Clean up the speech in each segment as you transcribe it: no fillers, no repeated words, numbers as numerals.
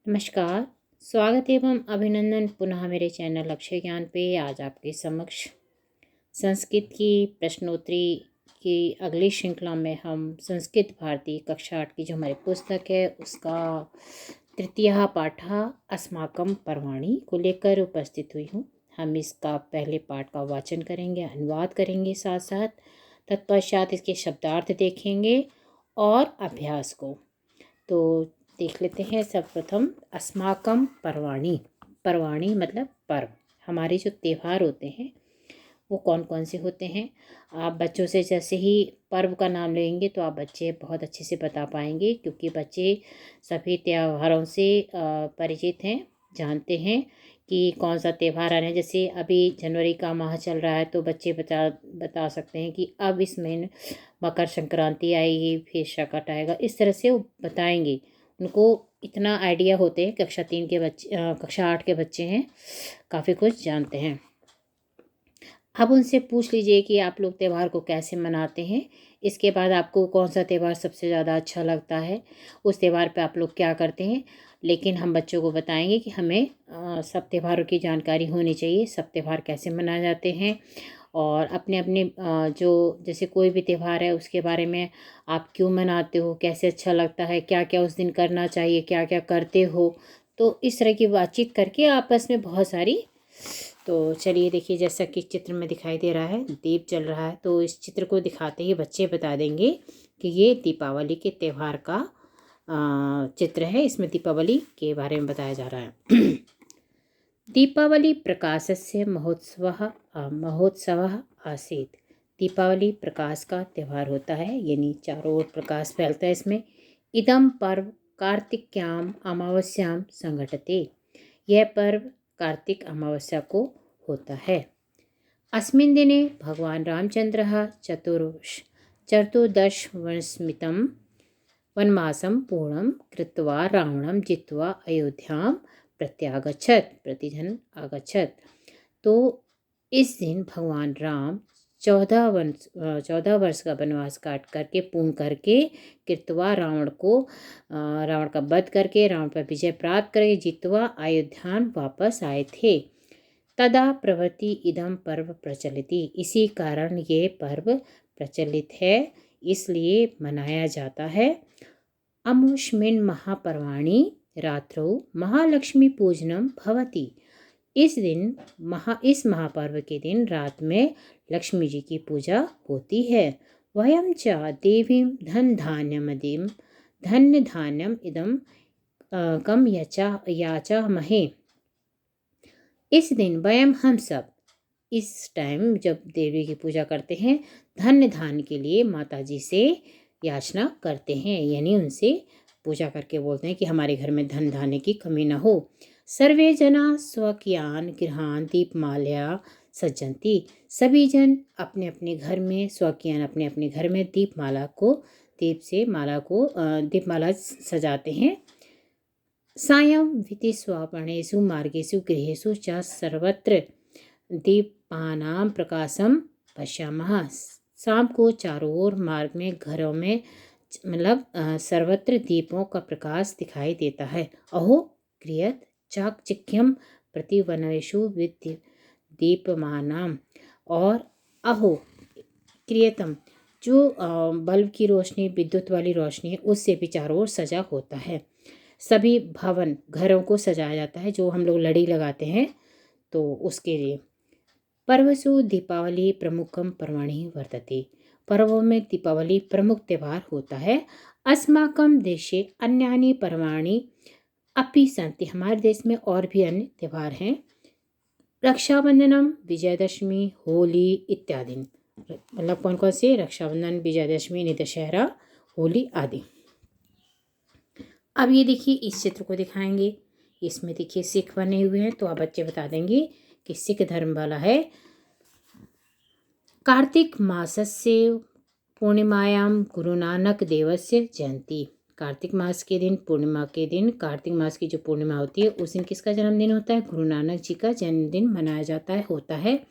नमस्कार। स्वागत एवं अभिनंदन पुनः मेरे चैनल अक्षय ज्ञान पे। आज आपके समक्ष संस्कृत की प्रश्नोत्तरी की अगली श्रृंखला में हम संस्कृत भारती कक्षा 8 की जो हमारी पुस्तक है उसका तृतीय पाठा अस्माकं पर्वाणि को लेकर उपस्थित हुई हूँ। हम इसका पहले पाठ का वाचन करेंगे, अनुवाद करेंगे, साथ साथ तत्पश्चात इसके शब्दार्थ देखेंगे और अभ्यास को। तो देख लेते हैं। सर्वप्रथम अस्माकं पर्वाणि। पर्वाणि मतलब पर्व। हमारे जो त्यौहार होते हैं वो कौन कौन से होते हैं। आप बच्चों से जैसे ही पर्व का नाम लेंगे तो आप बच्चे बहुत अच्छे से बता पाएंगे, क्योंकि बच्चे सभी त्योहारों से परिचित हैं, जानते हैं कि कौन सा त्यौहार आ रहा है। जैसे अभी जनवरी का माह चल रहा है तो बच्चे बता सकते हैं कि अब इस महीने मकर संक्रांति आएगी, फिर शकट आएगा। इस तरह से वो बताएंगे। उनको इतना आइडिया होते हैं। कक्षा 3 के बच्चे, कक्षा 8 के बच्चे हैं, काफ़ी कुछ जानते हैं। अब उनसे पूछ लीजिए कि आप लोग त्यौहार को कैसे मनाते हैं। इसके बाद आपको कौन सा त्यौहार सबसे ज़्यादा अच्छा लगता है, उस त्यौहार पे आप लोग क्या करते हैं। लेकिन हम बच्चों को बताएंगे कि हमें सब त्योहारों की जानकारी होनी चाहिए, सब त्यौहार कैसे मनाए जाते हैं, और अपने अपने जो जैसे कोई भी त्यौहार है उसके बारे में आप क्यों मनाते हो, कैसे अच्छा लगता है, क्या क्या उस दिन करना चाहिए, क्या क्या करते हो। तो इस तरह की बातचीत करके आपस में बहुत सारी। तो चलिए देखिए, जैसा कि चित्र में दिखाई दे रहा है दीप जल रहा है, तो इस चित्र को दिखाते ही बच्चे बता देंगे कि ये दीपावली के त्यौहार का चित्र है। इसमें दीपावली के बारे में बताया जा रहा है। दीपावली प्रकाशस्य महोत्सवः आसीत्। दीपावली प्रकाश का त्यौहार होता है, यानी चारों ओर प्रकाश फैलता है इसमें। इदम पर्व कार्तिक्याम अमावस्याम संघटते। यह पर्व कार्तिक अमावस्या को होता है। अस्मिन् दिने भगवान रामचंद्रः चतुर्दशवर्षमितं वनवासं पूर्णं कृत्वा रावणं जित्वा अयोध्यां प्रतिजन आगच्छत। तो इस दिन भगवान राम 14 वर्ष का वनवास काट करके पूर्ण करके कृतवा रावण का वध करके रावण पर विजय प्राप्त करके जित्वा अयोध्यान वापस आए थे। तदा प्रभृति इदम पर्व प्रचलिति। इसी कारण ये पर्व प्रचलित है, इसलिए मनाया जाता है। अमुष्मिन् महापर्वाणि रात्रौ महालक्ष्मी पूजनम भवति। इस महापर्व के दिन रात में लक्ष्मी जी की पूजा होती है। वयं च देवीं धन्य धान्यम इदम कम याचामहे। इस दिन वयम हम सब इस टाइम जब देवी की पूजा करते हैं, धन्य धान्य के लिए माता जी से याचना करते हैं, यानी उनसे पूजा करके बोलते हैं कि हमारे घर में धन धान्य की कमी न हो। सर्वे जना स्वकीयान गृहान दीपमाल्या सज्जंती। सभी जन अपने अपने घर में स्वकीयान अपने अपने घर में दीपमाला सजाते हैं। सायं विति स्वापणेषु मार्गेषु गृहेषु च सर्वत्र दीपानां प्रकाशम पश्यामः। शाम को चारों ओर मार्ग में, घरों में, मतलब सर्वत्र दीपों का प्रकाश दिखाई देता है। अहो क्रियत चाकचिक्यम प्रतिवनेषु दीपमानाम। और अहो क्रियतम, जो बल्ब की रोशनी, विद्युत वाली रोशनी है, उससे भी चारों ओर सजा होता है। सभी भवन, घरों को सजाया जाता है, जो हम लोग लड़ी लगाते हैं तो उसके लिए। पर्वसु दीपावली प्रमुखम पर्वाणि वर्तते। पर्वों में दीपावली प्रमुख त्यौहार होता है। अस्माकं देशे अन्यानि पर्वाणि अपि सन्ति। हमारे देश में और भी अन्य त्यौहार हैं। रक्षाबंधनम, विजयदशमी, होली इत्यादि। मतलब कौन कौन से? रक्षाबंधन, विजयदशमी, दशहरा, होली आदि। अब ये देखिए, इस चित्र को दिखाएंगे। इसमें देखिए सिख बने हुए हैं, तो आप बच्चे बता देंगे कि सिख धर्म वाला है। कार्तिक मासस्य पूर्णिमायां गुरु नानक देवस्य जयंती। कार्तिक मास के दिन, पूर्णिमा के दिन, कार्तिक मास की जो पूर्णिमा होती है उस दिन किसका जन्मदिन होता है? गुरु नानक जी का जन्मदिन मनाया जाता है।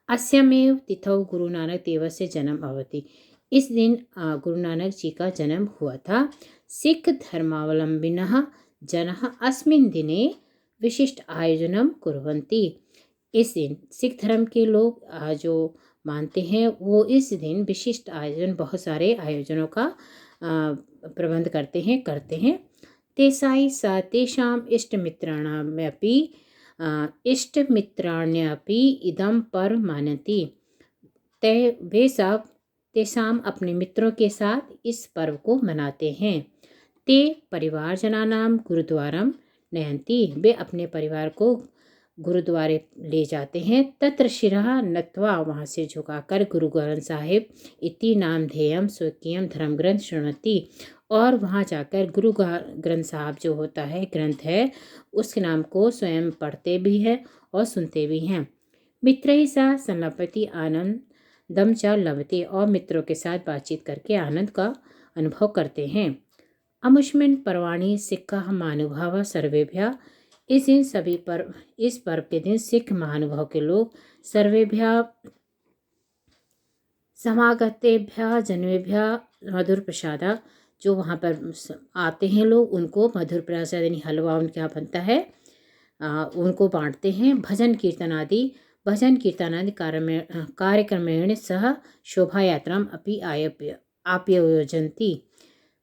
अस्यमेव तिथौ गुरु नानक देवस्य जन्म भवति। इस दिन गुरु नानक जी का जन्म हुआ था। सिख धर्मावलंबिनः जनः अस्मिन् दिने विशिष्ट आयोजनं कुर्वन्ति। इस दिन सिख धर्म के लोग जो मानते हैं वो इस दिन विशिष्ट आयोजन, बहुत सारे आयोजनों का प्रबंध करते हैं। तेसाई सा तेषाम् इष्टमित्राण्यपि इदं पर्व मानन्ति। वे सब तेषाम अपने मित्रों के साथ इस पर्व को मनाते हैं। ते परिवारजनानां गुरुद्वारं नयन्ति। वे अपने परिवार को गुरुद्वारे ले जाते हैं। तत्र शिरः नत्वा, वहाँ से झुकाकर, गुरु ग्रंथ साहिब इति नामधेयम स्वकीयम धर्म ग्रंथ शृण्वन्ति। और वहाँ जाकर गुरु ग्रंथ साहब जो होता है, ग्रंथ है, उसके नाम को स्वयं पढ़ते भी हैं और सुनते भी हैं। मित्रैः सह संलपति आनंदम च लभते। और मित्रों के साथ बातचीत करके आनंद का अनुभव करते हैं। अमुष्मिन् पर्वाणि सिक्खाः महानुभावाः सर्वेभ्यः। इस पर्व के दिन सिख महानुभाव के लोग सर्वेभ्यः समागतेभ्यः जन्मेभ्यः मधुर प्रसादा, जो वहाँ पर आते हैं लोग, उनको मधुर प्रसाद यानी हलवा उनके यहाँ बनता है, उनको बांटते हैं। भजन कीर्तन आदि कार्यक्रमेण सह शोभा यात्राम अपि आयोजन्ति।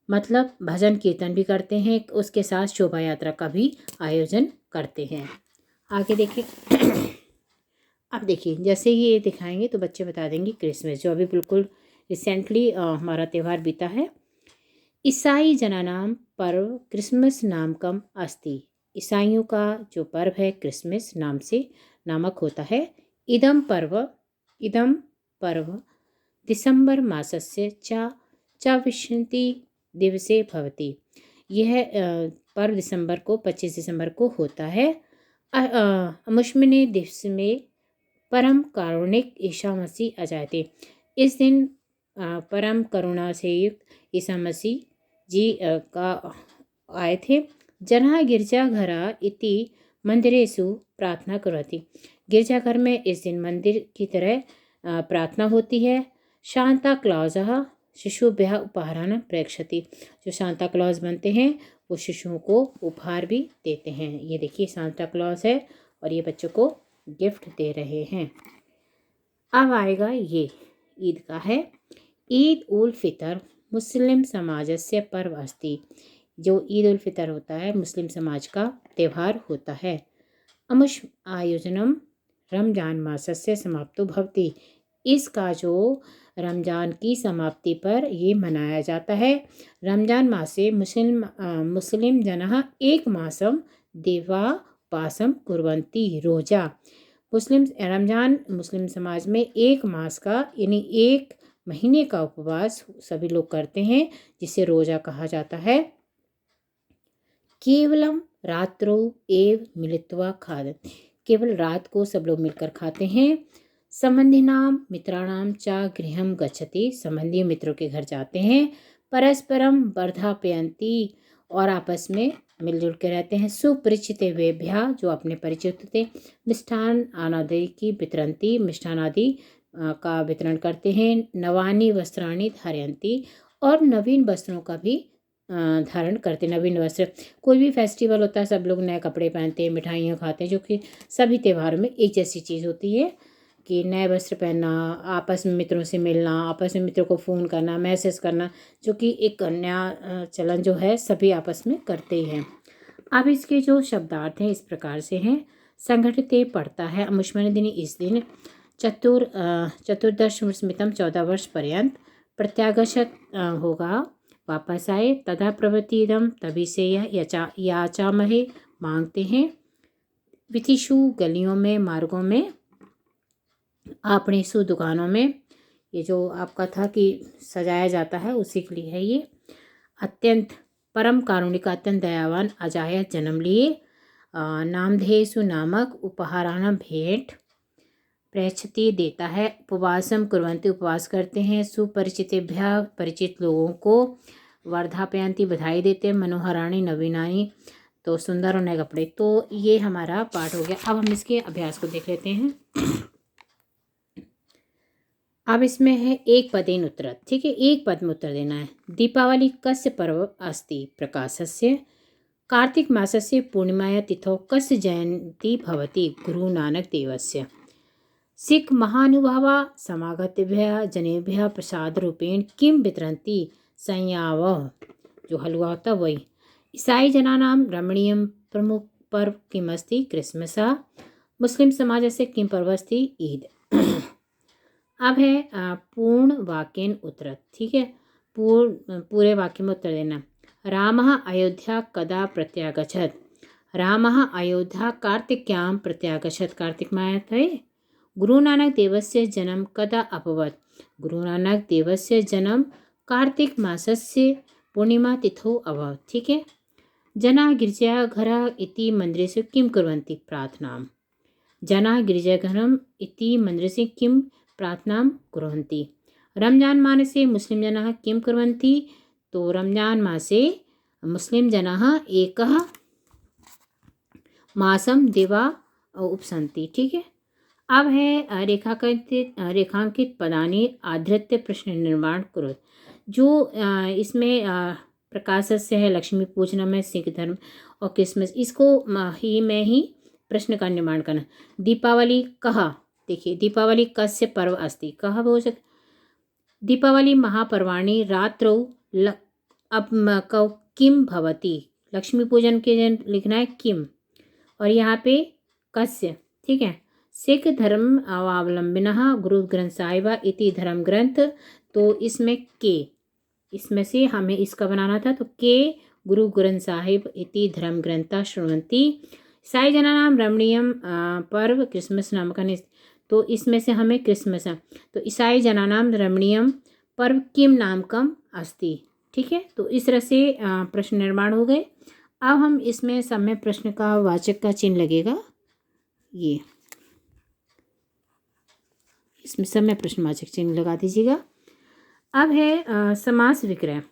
मतलब भजन कीर्तन भी करते हैं, उसके साथ शोभा यात्रा का भी आयोजन करते हैं। आगे देखिए। अब देखिए, जैसे ही ये दिखाएंगे तो बच्चे बता देंगे क्रिसमस, जो अभी बिल्कुल रिसेंटली हमारा त्यौहार बीता है। ईसाई जनानाम पर्व क्रिसमस नामकम अस्ति। ईसाइयों का जो पर्व है क्रिसमस नामक होता है। इदम पर्व दिसंबर मासस्य चविंशति दिवसे भवति। यह पर्व 25 दिसंबर को होता है। अमुष्मिने दिवस में परम कारुणिक ईसा मसीह अजायते। इस दिन परम करुणा से युक्त ईसा मसीह जी का आए थे। जनः गिरजाघरा इति मंदिरेषु प्रार्थना करती। गिरजाघर में इस दिन मंदिर की तरह प्रार्थना होती है। शांता क्लॉजः शिशुभ्यः उपहारान् प्रेषयति। जो सांता क्लॉज बनते हैं वो शिशुओं को उपहार भी देते हैं। ये देखिए सांता क्लॉज है और ये बच्चों को गिफ्ट दे रहे हैं। अब आएगा ये ईद का है। ईद उल फितर मुस्लिम समाजस्य पर्व अस्ति। जो ईद उल फितर होता है मुस्लिम समाज का त्यौहार होता है। अमुष् आयोजनम रमजान मासस्य समाप्तो भवति। इसका जो रमजान की समाप्ति पर ये मनाया जाता है। रमजान मासे मुस्लिम जनः एक मासम देवापासम कुर्वन्ति। रोजा रमजान मुस्लिम समाज में एक मास का यानी एक महीने का उपवास सभी लोग करते हैं, जिसे रोजा कहा जाता है। केवलम रात्रो एव मिलित्वा खादन्ति। केवल रात को सब लोग मिलकर खाते हैं। संबंधिनाम मित्राणाम च गृहम गच्छति। संबंधी मित्रों के घर जाते हैं। परस्परम वर्धापयन्ति। और आपस में मिलजुल के रहते हैं। सुपरिचित वेभ्यः, जो अपने परिचित थे, मिष्ठान आदि की वितरन्ति। मिष्ठान आदि का वितरण करते हैं। नवानि वस्त्राणि धारयन्ति। और नवीन वस्त्रों का भी धारण करते। नवीन वस्त्र, कोई भी फेस्टिवल होता है सब लोग नए कपड़े पहनते हैं, मिठाइयाँ खाते हैं, जो कि सभी त्योहारों में एक जैसी चीज़ होती है कि नए वस्त्र पहनना, आपस में मित्रों से मिलना, आपस में मित्रों को फ़ोन करना, मैसेज करना, जो कि एक नया चलन जो है सभी आपस में करते ही हैं। अब इसके जो शब्दार्थ हैं इस प्रकार से हैं। संगठित पड़ता है अमुष्मिन् दिने। इस दिन चतुर्दश स्मृतम 14 वर्ष पर्यंत प्रत्यागछत होगा, वापस आए। तथा प्रवृत्तिदम, तभी से यह याचामहे मांगते हैं। विथिषु, गलियों में, मार्गों में, आपणेषु, दुकानों में। ये जो आपका था कि सजाया जाता है उसी के लिए है ये। अत्यंत परम कारुणिक, अत्यंत दयावान अजाय जन्म लिए। नामधेयसु नामक उपहाराणाम भेंट प्रयच्छति देता है। उपवासम कुर्वन्ति, उपवास करते हैं। सुपरिचितेभ्यः, परिचित लोगों को। वर्धापयन्ति, बधाई देते हैं। मनोहराणि, नवीनानि, तो सुंदर और नए कपड़े। तो ये हमारा पाठ हो गया। अब हम इसके अभ्यास को देख लेते हैं। अब इसमें है एक पदेन उत्तर। ठीक है, एक पद में उत्तर देना है। दीपावली कस्य पर्व अस्ति? प्रकाशस्य। कार्तिक मासस्य पूर्णिमाया तिथौ कस्य जयन्ती भवति? गुरु नानक देवस्य। सिख महानुभावा समागतेभ्यः जनेभ्यः प्रसाद रूपेण किं वितरन्ति? संयावः, जो हलवा होता वही। ईसाई जनानां रमणीयं प्रमुख पर्व किमस्ति? क्रिसमस। मुस्लिम समाजस्य किं पर्वस्ति? ईद। अब है पूर्ण वाक्येन उत्तर। ठीक है, पूरे वाक्य में उत्तर देना। रामः अयोध्या कदा प्रत्यागच्छत्? रामः अयोध्या कार्तिक्यां प्रत्यागच्छत्। कार्तिक माह थे। गुरु नानक देवस्य जन्म कदा अभवत्? गुरु नानक देवस्य जन्म कार्तिक मासस्य पूर्णिमा तिथौ अभवत्। ठीक है। जना गिरिजाघरः इति मन्दिरेषु किं कुर्वन्ति? प्रार्थनां। जना गिरिजाघरम् इति मन्दिरेषु किं प्रार्थनां कुर्वन्ति? रमजान मासे मुस्लिम जनाः किं कुर्वन्ति? तो रमजान मासे मुस्लिम जनाः एकः मासं दिवा उपसन्ति। ठीक है। अब है रेखांकित पदानि आधृत्य प्रश्न निर्माण करो। जो इसमें प्रकाशस्य है लक्ष्मी पूजनम है, सिख धर्म और क्रिसमस, इसको ही प्रश्न का निर्माण करना। दीपावली कः? देखिए, दीपावली कस्य पर्व अस्ति? कः हो सकता? दीपावली महापर्वाणि रात्रौ किम भवति? लक्ष्मी पूजन के जन लिखना है किम, और यहाँ पे कस्य। ठीक है। सिख धर्म अवलंबिनः गुरु ग्रंथ साहिब इति धर्म ग्रंथ, तो इसमें के, इसमें से हमें इसका बनाना था, तो के गुरु ग्रंथ साहिब इति धर्म ग्रंथा शृण्वन्ति। ईसाई जनानां रमणीयं पर्व क्रिसमस नामकं, तो इसमें से हमें क्रिसमस है, तो ईसाई जनानां रमणीयं पर्व किम नामकम अस्ति। ठीक है। तो इस तरह से प्रश्न निर्माण हो गए। अब हम इसमें समय प्रश्न का वाचक का चिन्ह लगेगा, ये इसमें समय प्रश्नवाचक चिन्ह लगा दीजिएगा। अब है समास विक्रय।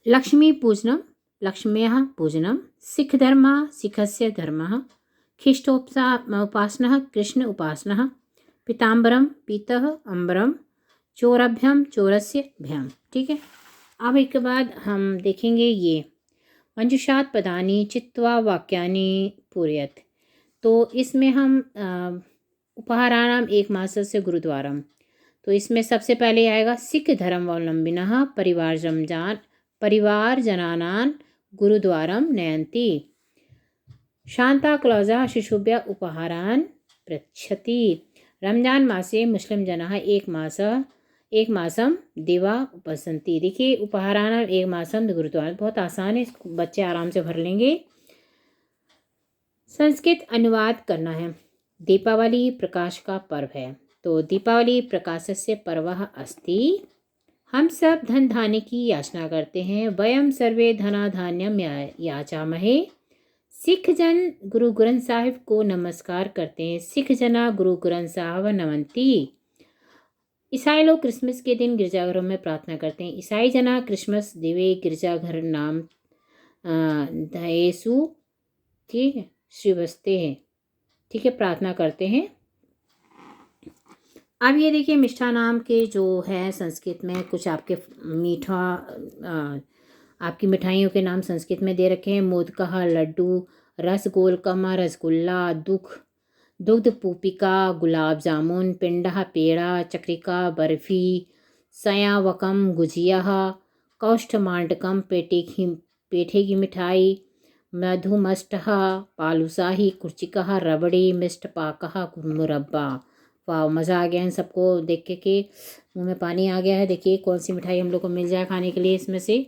लक्ष्मी पूजनम, लक्ष्म्याः पूजनम। सिख धर्म, सिखस्य धर्मः। ख्रीष्टोपासनः, कृष्ण उपासनः। पीताम्बरम, पीतः अम्बरम। चोरभ्यम, चोरस्य भ्यम। ठीक है। अब एक के बाद हम देखेंगे ये मंजुषात् पदानि चित्वा वाक्यानि पूरयत्। तो इसमें हम उपहाराणाम एक मासस्य गुरुद्वारम, तो इसमें सबसे पहले आएगा सिख धर्मावलंबिनः परिवार जनानां गुरुद्वारम नयन्ति। शांता क्लौजा शिशुभ्यः उपहारान् पृच्छति। रमजान मासे मुस्लिम जनाः एक मासम दिवा उपसन्ति। देखिए, उपहाराणाम एक मासम गुरुद्वारा बहुत आसान है, बच्चे आराम से भर लेंगे। संस्कृत अनुवाद करना है। दीपावली प्रकाश का पर्व है, तो दीपावली प्रकाशस्य पर्वः अस्ति। हम सब धन धान्य की याचना करते हैं। वयम सर्वे धनाधान्यम याचामहे। सिख जन गुरु ग्रंथ साहिब को नमस्कार करते हैं। सिख जना गुरु ग्रंथ साहिब नमन्ति। ईसाई लोग क्रिसमस के दिन गिरजाघरों में प्रार्थना करते हैं। ईसाई जना क्रिसमस दिवे गिरजाघर नाम धयेसु, ठीक है, श्रीवस्ते हैं। ठीक है, प्रार्थना करते हैं। अब ये देखिए, मिष्ठा नाम के जो है संस्कृत में कुछ आपके आपकी मिठाइयों के नाम संस्कृत में दे रखे हैं। मोदकः लड्डू, रसगोलकम रसगुल्ला, दुग्ध पूपिका गुलाब जामुन, पिंडः पेड़ा, चक्रिका बर्फी, सयावकम गुजिया, कौष्ठमांडकम पेठे की मिठाई, मधुमष्टः पालूसाही, कुर्चिकः रबड़ी, मिष्ट पाकः मुरब्बा। वाह, मज़ा आ गया इन सबको देख के मुँह में पानी आ गया है। देखिए कौन सी मिठाई हम लोग को मिल जाए खाने के लिए इसमें से।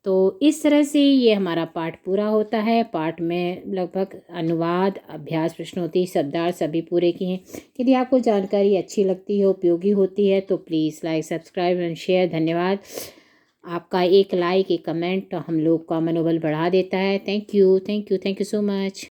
तो इस तरह से ये हमारा पाठ पूरा होता है। पाठ में लगभग अनुवाद, अभ्यास, प्रश्नोत्तरी, शब्दार्थ सभी पूरे किए हैं। यदि आपको जानकारी अच्छी लगती है, उपयोगी होती है, तो please like, subscribe and share. धन्यवाद। आपका एक लाइक, एक कमेंट हम लोग का मनोबल बढ़ा देता है। Thank you so much.